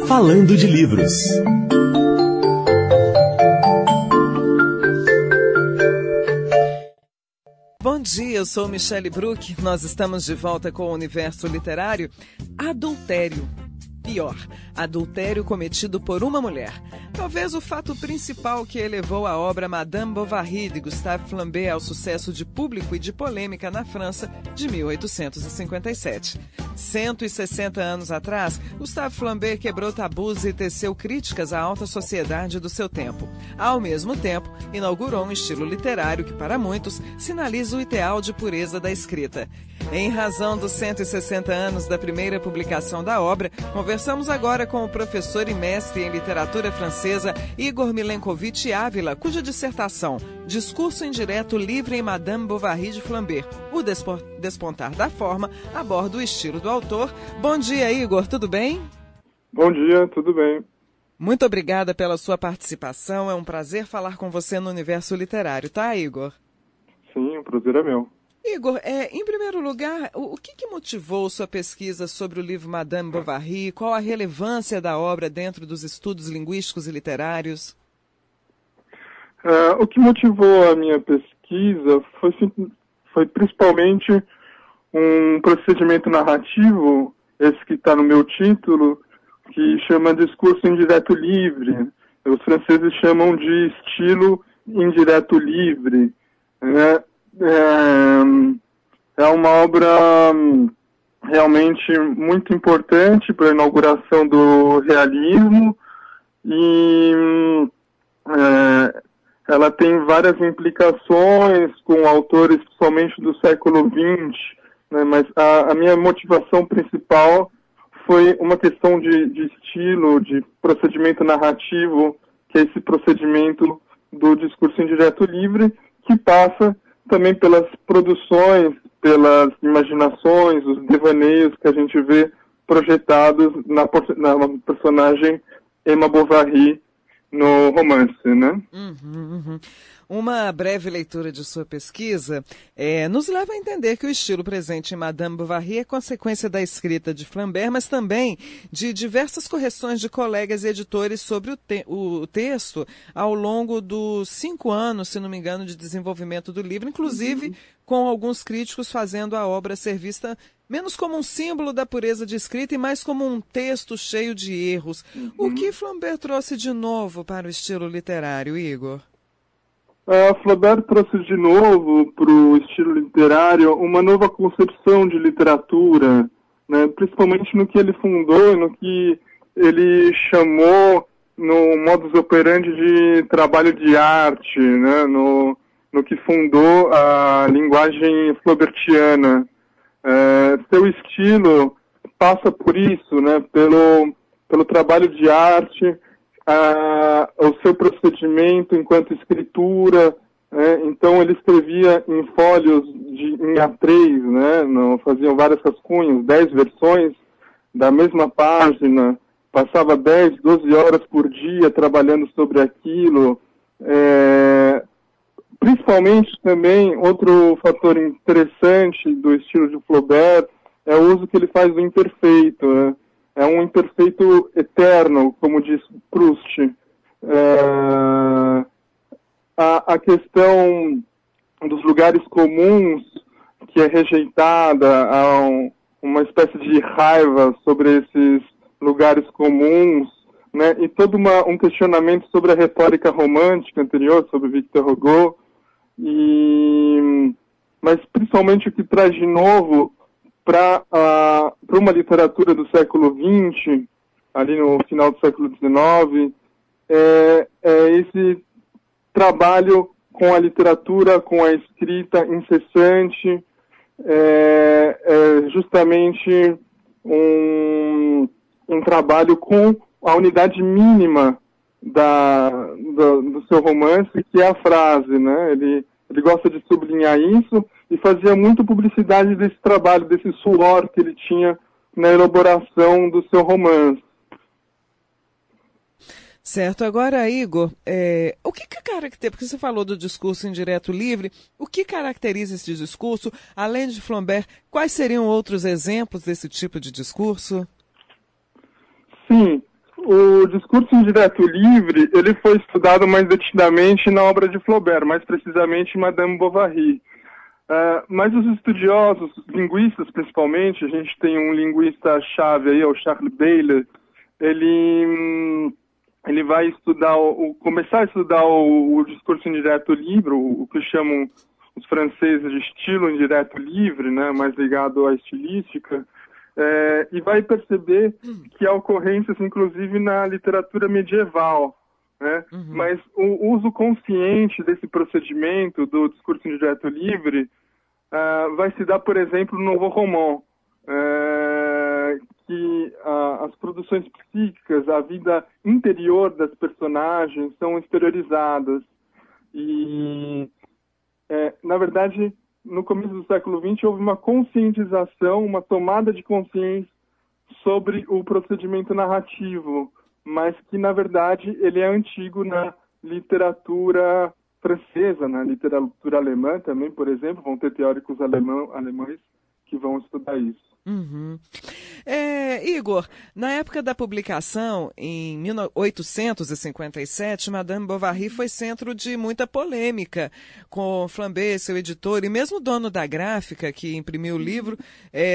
Falando de Livros. Bom dia, eu sou Michele Bruck. Nós estamos de volta com o universo literário. Adultério. Pior, adultério cometido por uma mulher. Talvez o fato principal que elevou a obra Madame Bovary, de Gustave Flaubert, ao sucesso de público e de polêmica na França de 1857. 160 anos atrás, Gustave Flaubert quebrou tabus e teceu críticas à alta sociedade do seu tempo. Ao mesmo tempo, inaugurou um estilo literário que, para muitos, sinaliza o ideal de pureza da escrita. Em razão dos 160 anos da primeira publicação da obra, conversamos agora com o professor e mestre em literatura francesa Igor Milenkovic Ávila, cuja dissertação Discurso Indireto Livre em Madame Bovary de Flaubert, o despontar da forma, aborda o estilo do autor. Bom dia, Igor, tudo bem? Bom dia, tudo bem. Muito obrigada pela sua participação, é um prazer falar com você no universo literário, tá, Igor? Sim, o prazer é meu. Igor, em primeiro lugar, o que motivou sua pesquisa sobre o livro Madame Bovary? Qual a relevância da obra dentro dos estudos linguísticos e literários? O que motivou a minha pesquisa foi principalmente um procedimento narrativo, esse que está no meu título, que chama Discurso Indireto Livre. Os franceses chamam de estilo indireto livre. É uma obra realmente muito importante para a inauguração do realismo e ela tem várias implicações com autores, principalmente do século XX, né, mas a minha motivação principal foi uma questão de estilo, de procedimento narrativo, que é esse procedimento do discurso indireto livre, que passa também pelas produções, pelas imaginações, os devaneios que a gente vê projetados na personagem Emma Bovary no romance, né? Uma breve leitura de sua pesquisa nos leva a entender que o estilo presente em Madame Bovary é consequência da escrita de Flaubert, mas também de diversas correções de colegas e editores sobre o texto ao longo dos 5 anos, se não me engano, de desenvolvimento do livro, inclusive com alguns críticos fazendo a obra ser vista menos como um símbolo da pureza de escrita e mais como um texto cheio de erros. O que Flaubert trouxe de novo para o estilo literário, Igor? Flaubert trouxe de novo para o estilo literário uma nova concepção de literatura, né, principalmente no que ele fundou, no que ele chamou no modus operandi de trabalho de arte, né, no que fundou a linguagem flaubertiana. Seu estilo passa por isso, né, pelo trabalho de arte, o seu procedimento enquanto escritura, então ele escrevia em folhos em A3, né, faziam várias rascunhos, 10 versões da mesma página, passava 10, 12 horas por dia trabalhando sobre aquilo. Principalmente também, outro fator interessante do estilo de Flaubert é o uso que ele faz do imperfeito, né? É um imperfeito eterno, como diz Proust. A questão dos lugares comuns, que é rejeitada, há uma espécie de raiva sobre esses lugares comuns, né? E todo um questionamento sobre a retórica romântica anterior, sobre Victor Hugo, mas principalmente o que traz de novo para uma literatura do século XX, ali no final do século XIX, é esse trabalho com a literatura, com a escrita incessante, justamente um trabalho com a unidade mínima do seu romance, que é a frase, né? Ele gosta de sublinhar isso e fazia muito publicidade desse trabalho, desse suor que ele tinha na elaboração do seu romance. Certo. Agora, Igor, o que caracteriza, porque você falou do discurso indireto livre, o que caracteriza esse discurso? Além de Flaubert, quais seriam outros exemplos desse tipo de discurso? Sim, O discurso indireto livre, ele foi estudado mais detidamente na obra de Flaubert, mais precisamente em Madame Bovary. Mas os estudiosos, linguistas principalmente, a gente tem um linguista-chave aí, o Charles Bailey, ele vai estudar, começar a estudar o discurso indireto livre, o que chamam os franceses de estilo indireto livre, né, mais ligado à estilística, e vai perceber que há ocorrências, inclusive, na literatura medieval, né? Mas o uso consciente desse procedimento do discurso indireto livre vai se dar, por exemplo, no Nouveau Roman, que as produções psíquicas, a vida interior das personagens são exteriorizadas. E, na verdade, no começo do século XX, houve uma conscientização, uma tomada de consciência sobre o procedimento narrativo, mas que, na verdade, ele é antigo na literatura francesa, na literatura alemã também, por exemplo, vão ter teóricos alemães que vão estudar isso. Igor, na época da publicação, em 1857, Madame Bovary foi centro de muita polêmica com Flaubert, seu editor, e mesmo o dono da gráfica que imprimiu o livro,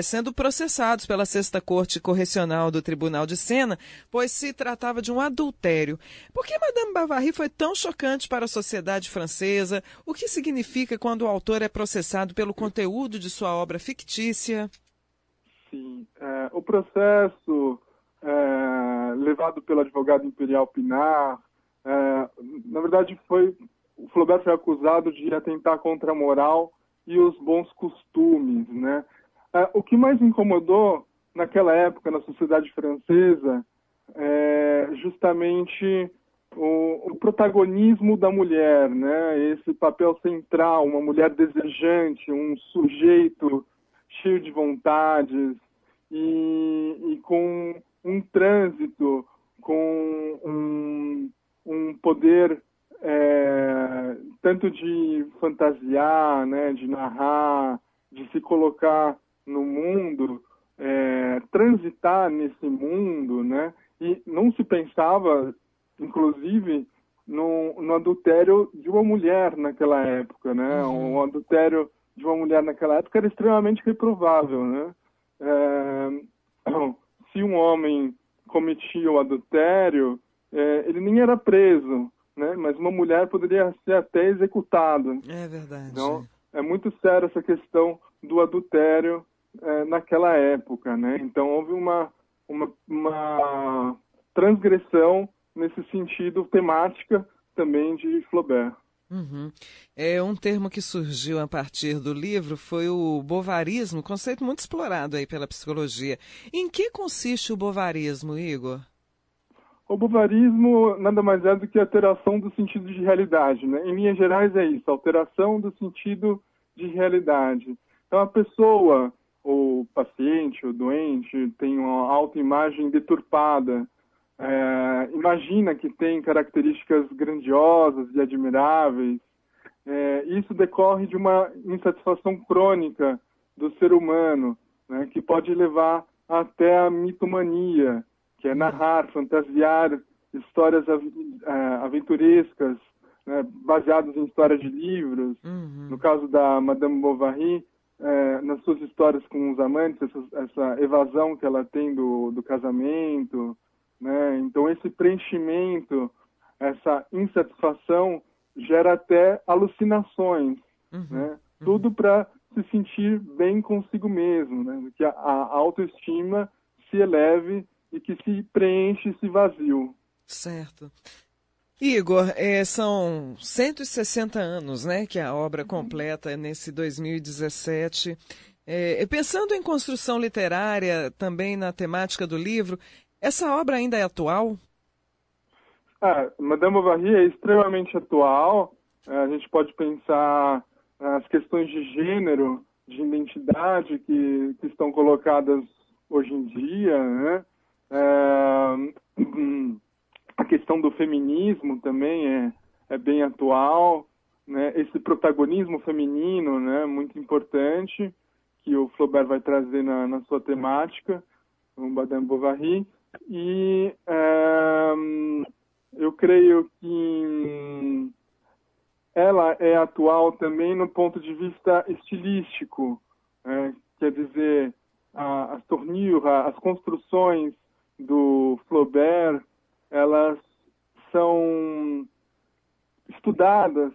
sendo processados pela Sexta Corte Correcional do Tribunal de Sena, pois se tratava de um adultério. Por que Madame Bovary foi tão chocante para a sociedade francesa? O que significa quando o autor é processado pelo conteúdo de sua obra fictícia? Sim, o processo levado pelo advogado imperial Pinard, na verdade o Flaubert foi acusado de atentar contra a moral e os bons costumes, né? O que mais incomodou naquela época na sociedade francesa é justamente o protagonismo da mulher, né? Esse papel central, uma mulher desejante, um sujeito cheio de vontades e com um trânsito, com um poder tanto de fantasiar, né, de narrar, de se colocar no mundo, transitar nesse mundo, né? E não se pensava, inclusive, no adultério de uma mulher naquela época, né? O adultério de uma mulher naquela época era extremamente reprovável, né? Se um homem cometia o adultério, ele nem era preso, né? Mas uma mulher poderia ser até executada. É verdade. Então, é muito séria essa questão do adultério naquela época, né? Então, houve uma transgressão nesse sentido temática também de Flaubert. Um termo que surgiu a partir do livro foi o bovarismo, conceito muito explorado aí pela psicologia. Em que consiste o bovarismo, Igor? O bovarismo nada mais é do que a alteração do sentido de realidade, né? Em linhas gerais é isso, alteração do sentido de realidade. Então a pessoa, o paciente, o doente, tem uma autoimagem deturpada, imagina que tem características grandiosas e admiráveis. Isso decorre de uma insatisfação crônica do ser humano, né, que pode levar até a mitomania, que é narrar, fantasiar histórias aventurescas, né, baseadas em histórias de livros. No caso da Madame Bovary, nas suas histórias com os amantes, essa evasão que ela tem do casamento, né? Então esse preenchimento, essa insatisfação gera até alucinações, né? Tudo para se sentir bem consigo mesmo, né? Que a autoestima se eleve e que se preenche esse vazio. Certo. Igor, são 160 anos, né, que a obra completa nesse 2017. Pensando em construção literária, também na temática do livro, essa obra ainda é atual? Madame Bovary é extremamente atual. A gente pode pensar nas questões de gênero, de identidade que estão colocadas hoje em dia, né? A questão do feminismo também é bem atual, né? Esse protagonismo feminino, né, muito importante, que o Flaubert vai trazer na sua temática, o Madame Bovary. e eu creio que ela é atual também no ponto de vista estilístico, quer dizer, as tournures, as construções do Flaubert, elas são estudadas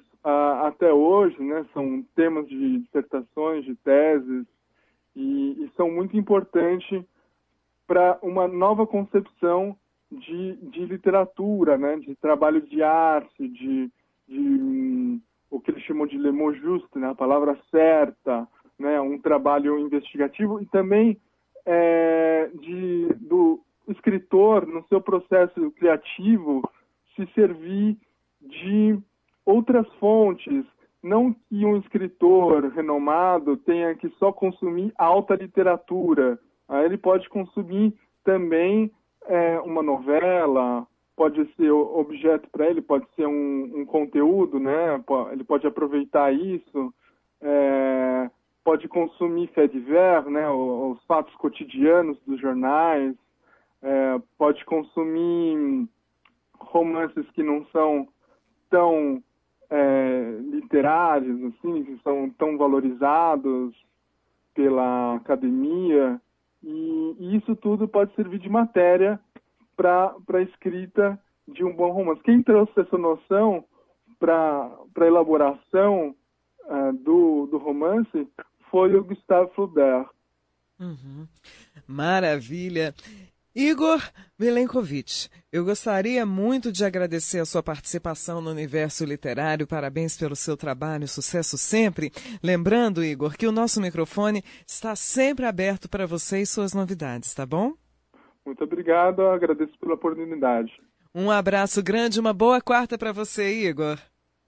até hoje, né? São temas de dissertações, de teses, e são muito importantes para uma nova concepção de literatura, né? De trabalho de arte, de o que eles chamam de le mot juste, né? A palavra certa, né? Um trabalho investigativo e também do escritor, no seu processo criativo, se servir de outras fontes. Não que um escritor renomado tenha que só consumir alta literatura. Ele pode consumir também uma novela, pode ser objeto para ele, pode ser um conteúdo, né? Ele pode aproveitar isso, pode consumir faits divers, né? Os fatos cotidianos dos jornais, pode consumir romances que não são tão literários, assim, que são tão valorizados pela academia, e isso tudo pode servir de matéria para a escrita de um bom romance. Quem trouxe essa noção para a elaboração do romance foi o Gustave Flaubert. Uhum. Maravilha! Igor Milenkovic, eu gostaria muito de agradecer a sua participação no Universo Literário. Parabéns pelo seu trabalho, sucesso sempre. Lembrando, Igor, que o nosso microfone está sempre aberto para você e suas novidades, tá bom? Muito obrigado, agradeço pela oportunidade. Um abraço grande, uma boa quarta para você, Igor.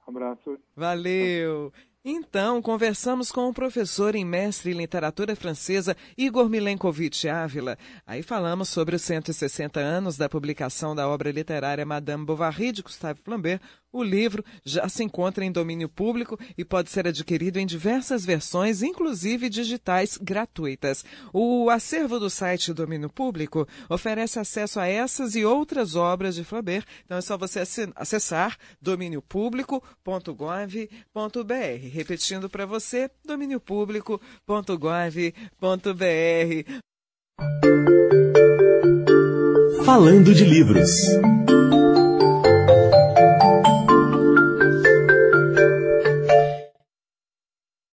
Abraço. Valeu! Então, conversamos com o professor e mestre em literatura francesa, Igor Milenkovic Ávila. Aí falamos sobre os 160 anos da publicação da obra literária Madame Bovary, de Gustave Flaubert. O livro já se encontra em domínio público e pode ser adquirido em diversas versões, inclusive digitais, gratuitas. O acervo do site Domínio Público oferece acesso a essas e outras obras de Flaubert. Então é só você acessar dominiopublico.gov.br. Repetindo para você, dominiopublico.gov.br. Falando de livros.